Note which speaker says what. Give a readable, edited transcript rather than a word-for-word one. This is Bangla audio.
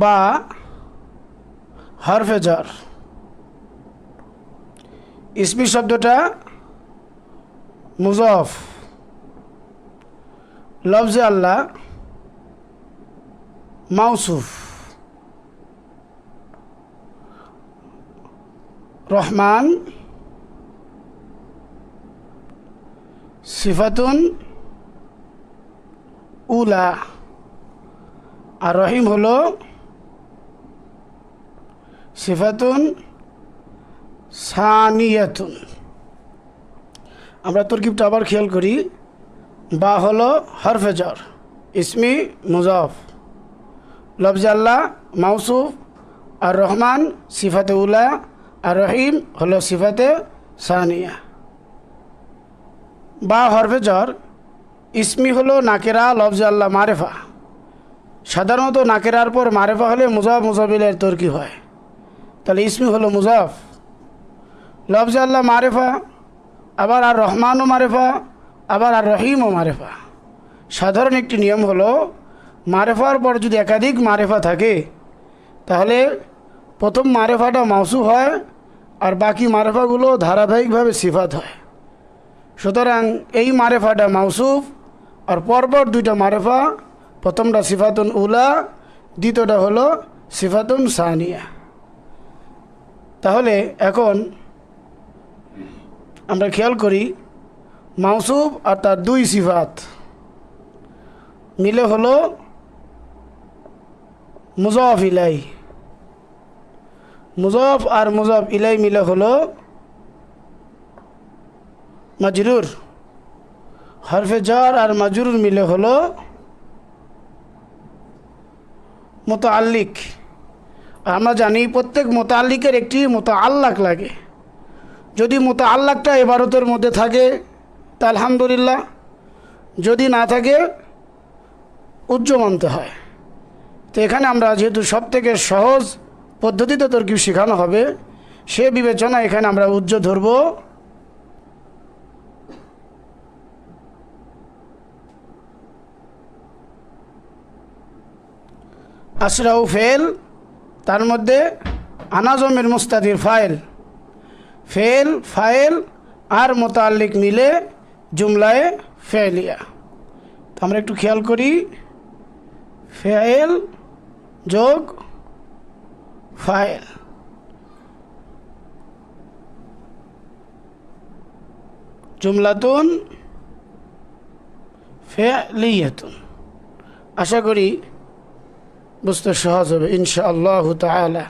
Speaker 1: বা হরফে jar। ইসমি শব্দটা মুজাফ, লফজে আল্লাহ মাউসুফ। রহমান সিফাতুন উলা, আর রহিম হলো সিফাতুন সানিয়াতুন। আমরা তরকিবটা আবার খেয়াল করি। বা হলো হরফে jar, ইসমি মুজাফ, লফজে আল্লাহ মাউসুফ, আর রহমান সিফাতে উলা, আর রহিম হলো সিফাতে সানিয়া। বা হরফে jar, ইসমি হলো নাকেরা, লফজে আল্লাহ মারেফা। সাধারণত নাকেরার পর মারেফা হলে মুজাফ মুজাফিলের তরকিব হয়, তাহলে ইসমি হলো মুজাফ, লফজে আল্লাহ মারেফা, আবার আর রহমানও মারেফা, আবার আর রহিমও মারেফা। সাধারণ একটি নিয়ম হলো মারেফার পর যদি একাধিক মারেফা থাকে তাহলে প্রথম মারেফাটা মাউসুফ হয় আর বাকি মারেফাগুলো ধারাবাহিকভাবে সিফাত হয়। সুতরাং এই মারেফাটা মাউসুফ আর পরপর দুইটা মারেফা, প্রথমটা সিফাতুন উলা, দ্বিতীয়টা হলো সিফাতুন সানিয়া। তাহলে এখন আমরা খেয়াল করি মাউসুফ আর তার দুই সিফাত মিলে হলো মুজাফ ইলাই, মুজাফ আর মুজাফ ইলাই মিলে হলো মাজরুর, হরফে jar আর মাজরুর মিলে হলো মুতাআল্লিক। আমরা জানি প্রত্যেক মুতাআল্লিকের একটি মুতাআল্লাক লাগে। যদি মুতাআল্লাকটা ইবারতের মধ্যে থাকে তা আলহামদুলিল্লাহ, যদি না থাকে উজ্জ মানতে হয়। তো এখানে আমরা যেহেতু সব থেকে সহজ পদ্ধতিতে তরকিব শেখানো হবে, সে বিবেচনা এখানে আমরা উজ্জ ধরব। আসরাউ ফেল, তার মধ্যে আনাজমের মুস্তাদির ফাইল, ফেল ফাইল আর মুতাআল্লিক মিলে জুমলায় ফেলিয়া। তো আমরা একটু খেয়াল করি, ফেল যোগ ফাইল, জুমলাতুন ফেলিয়াতুন। আশা করি বুঝতে সহজ হবে ইনশাআল্লাহু তাআলা।